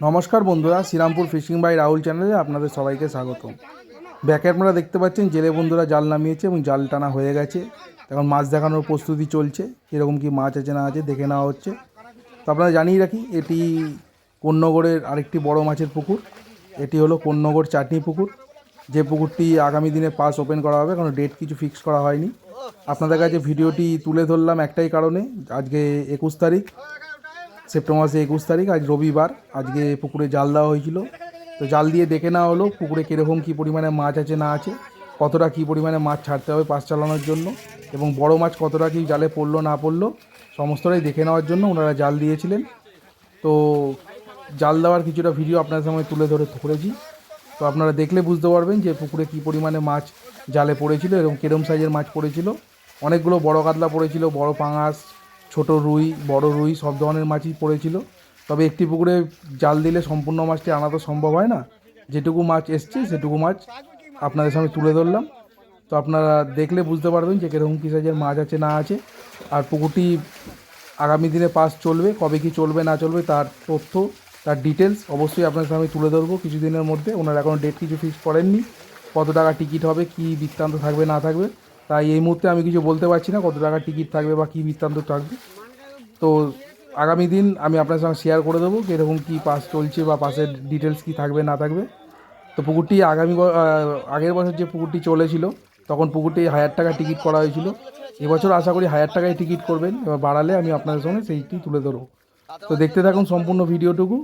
নমস্কার বন্ধুরা, Serampore fishing by Rahul চ্যানেলে আপনাদের সবাইকে স্বাগত। ব্যাকে আপনারা দেখতে পাচ্ছেন জেলে বন্ধুরা জাল নামিয়েছে এবং জাল টানা হয়ে গেছে। এখন মাছ দেখানোর প্রস্তুতি চলছে, কীরকম কী মাছ আছে না আছে দেখে নেওয়া হচ্ছে। তো আপনারা জানিয়ে রাখি, এটি কোন্নগরের আরেকটি বড় মাছের পুকুর। এটি হলো কোন্নগর চাটনি পুকুর, যে পুকুরটি আগামী দিনে পাস ওপেন করা হবে, কারণ ডেট কিছু ফিক্স করা হয়নি। আপনাদের কাছে ভিডিওটি তুলে ধরলাম একটাই কারণে, আজকে 21 তারিখ সেপ্টেম্বর মাসে 21 তারিখ, আজ রবিবার। আজকে পুকুরে জাল দেওয়া হয়েছিল, তো জাল দিয়ে দেখে নেওয়া হলো পুকুরে কীরকম কী পরিমাণে মাছ আছে না আছে, কতটা কী পরিমাণে মাছ ছাড়তে হবে পাস চালানোর জন্য, এবং বড় মাছ কতটা কী জালে পড়লো না পড়লো সমস্তটাই দেখে নেওয়ার জন্য ওনারা জাল দিয়েছিলেন। তো জাল দেওয়ার কিছুটা ভিডিও আপনাদের সামনে তুলে ধরেছি। তো আপনারা দেখলে বুঝতে পারবেন যে পুকুরে কী পরিমাণে মাছ জালে পড়েছিল এবং কিরম সাইজের মাছ পড়েছিল। অনেকগুলো বড় কাতলা পড়েছিল, বড় পাঙাশ, ছোট রুই, বড় রুই, সব ধরনের মাছই পড়েছিল। তবে একটি পুকুরে জাল দিলে সম্পূর্ণ মাছটি আনা তো সম্ভব হয় না, যেটুকু মাছ এসছে সেটুকু মাছ আপনাদের সামনে তুলে ধরলাম। তো আপনারা দেখলে বুঝতে পারবেন যে কীরকম কী সাইজের মাছ আছে না আছে। আর পুকুরটি আগামী দিনে পাস চলবে, কবে কি চলবে না চলবে তার তথ্য, তার ডিটেলস অবশ্যই আপনাদের সামনে তুলে ধরবো কিছুদিনের মধ্যে। ওনারা এখনও ডেট কিছু ফিক্স করেননি, কত টাকা টিকিট হবে, কি বৃত্তান্ত থাকবে না থাকবে, তাই এই মুহূর্তে আমি কিছু বলতে পারছি না কত টাকা টিকিট থাকবে বা কী বৃত্তান্ত থাকবে। তো আগামী দিন আমি আপনার সঙ্গে শেয়ার করে দেবো কীরকম কী পাস চলছে বা পাসের ডিটেলস কী থাকবে না থাকবে। তো পুকুরটি আগের বছর যে পুকুরটি চলেছিল তখন পুকুরটি 1000 টাকা টিকিট করা হয়েছিল। এবছর আশা করি 1000 টাকায় টিকিট করবেন, এবার বাড়ালে আমি আপনাদের সঙ্গে সেইটি তুলে ধরবো। তো দেখতে থাকুন সম্পূর্ণ ভিডিওটুকু।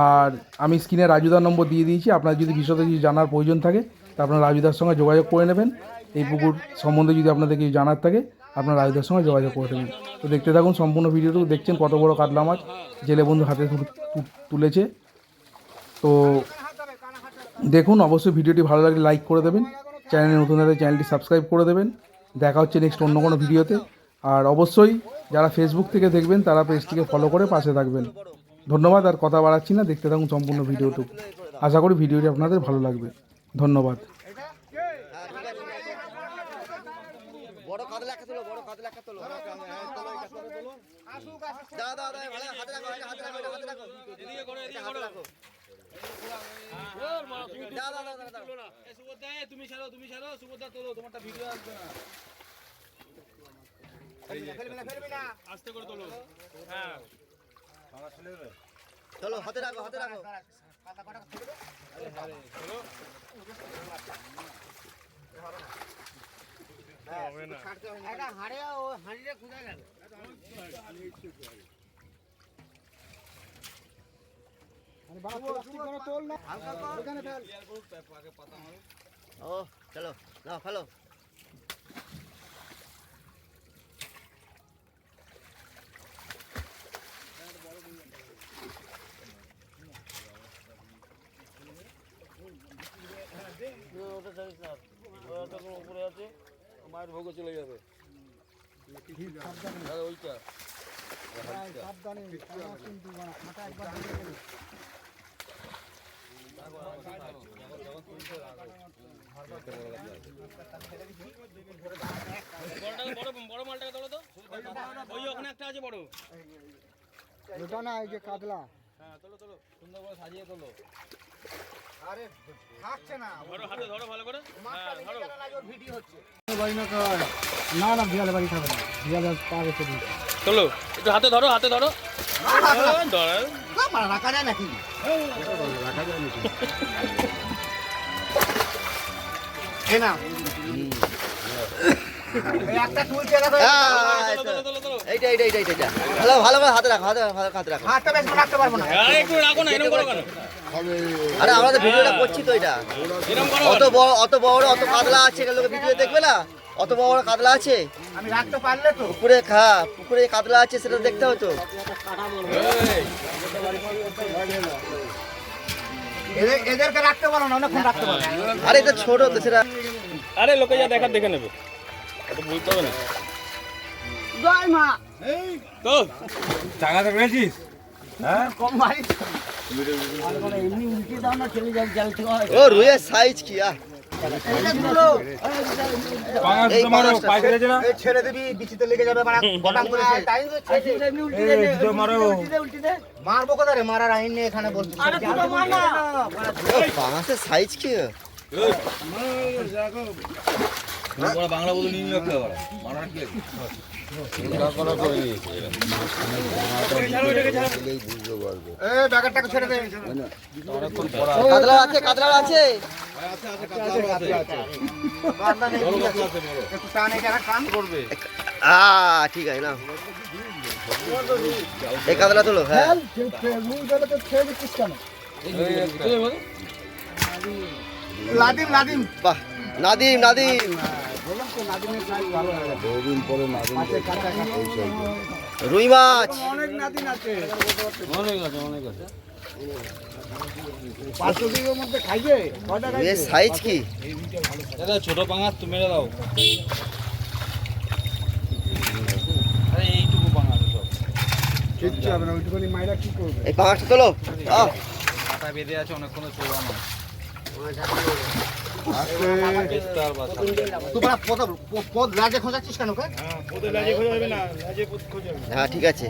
আর আমি স্ক্রিনে রাজুদার নম্বর দিয়ে দিয়েছি, আপনার যদি বিশদে কিছু জানার প্রয়োজন থাকে তা আপনারা রাজুদার সঙ্গে যোগাযোগ করে নেবেন। এই পুকুর সম্বন্ধে যদি আপনাদের কিছু জানার থাকে আপনারা রাজুদার সঙ্গে যোগাযোগ করে নেবেন। তো দেখতে থাকুন সম্পূর্ণ ভিডিওটুকু। দেখছেন কত বড় কাতলা মাছ জেলে বন্ধু হাতে তুলেছে। তো দেখুন, অবশ্যই ভিডিওটি ভালো লাগলে লাইক করে দেবেন, চ্যানেলে নতুন হলে চ্যানেলটি সাবস্ক্রাইব করে দেবেন। দেখা হচ্ছে নেক্সট অন্য কোনো ভিডিওতে। আর অবশ্যই যারা ফেসবুক থেকে দেখবেন তারা পেজটিকে ফলো করে পাশে থাকবেন। ধন্যবাদ, আর কথা বাড়াচ্ছি না, দেখতে থাকুন সম্পূর্ণ ভিডিওটুকু। আশা করি ভিডিওটি আপনাদের ভালো লাগবে। ধন্যবাদ। চলো হাতে রাখো, হাতে রাখো। ও চলো নাও ফেলো। উপরে আছে, মায়ের ভোগে চলে যাবে ওইটা। বড় মালটাকে তোলো তো, ওই ওখানে একটা আছে বড়, ওটা না এই যে কাতলা। হ্যাঁ তোলো তোলো, সুন্দর করে সাজিয়ে তোলো। আরে থাকছে না, ধরো হাতে ধরো ভালো করে। হ্যাঁ ধরো, ভিডিও হচ্ছে না না বিয়ালে বাড়ি খাবে না, বিয়ালে পা রেখে দিই। তোলো একটু হাতে ধরো, হাতে ধরো। ধরো রাখা যায় নাকি? রাখা যায় নাকি? এ না একটা তুলছে দেখো, এইটা এইটা এইটা এইটা ভালো ভালো করে হাতে রাখো, হাতে রাখো। হাতটা বেশ রাখতে পারবো না, আরে একটু রাখো না, এরকম করো কেন? আরে আমরা তো ভিডিওটা করছি তো, এটা অত বড় অত কাতলা আছে, লোকে ভিডিও দেখবে না, অত বড় কাতলা আছে। আমি রাখতে পারলে তো পুকুরে কাতলা আছে সেটা দেখতে হতো। এদেরকে রাখতে পারো না, অনেকক্ষণ রাখতে পারো। আরে এটা ছোট তো সেটা, আরে লোকে যা দেখার দেখে নেবে, এটা বুঝতে হবে না। জয় মা, তো টাকাটা পেয়েছিস? হ্যাঁ কম মারিস, ও রুইয়ের সাইজ কি? ছেড়ে দিবি বিচিতে লেগে যাবে বটাম করে মারবো কোথায় রে? মারার আইন নেই এখানে বলছি। পাঙাশের সাইজ কি? বাংলা বলে নিয়ে রাখতে পারে মারার কি ব্যাগারটাকে ছেড়ে দে। কাতলা আছে, কাতলা আছে। একটু টান, এই জায়গা টান করবে। ঠিক আছে না, এই কাতলা তোলো। হ্যাঁ লাদিম লাদিম বাহ, নাদিম নাদিম। রুই মাছ অনেক নাদিম আছে। মধ্যে খাইবে এর সাইজ কি? ছোট পাঙাশ তুমি মেরে দাও। আরে এইটুকু পাঙাশ সব কিচ্ছু হবে না, ওইটুখানি মাইরা কি করবে? এই পাঙাশটা তোলো। কাটা বেঁধে আছে অনেকক্ষণ ছোড়া না। তোমরা পদ লাজে খোঁজাচ্ছিস কেন? হ্যাঁ ঠিক আছে।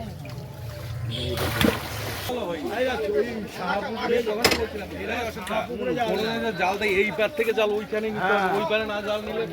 জাল দেয় এই পার থেকে জাল ওইখানে নিতে হবে, ওই পারে না জাল নিলে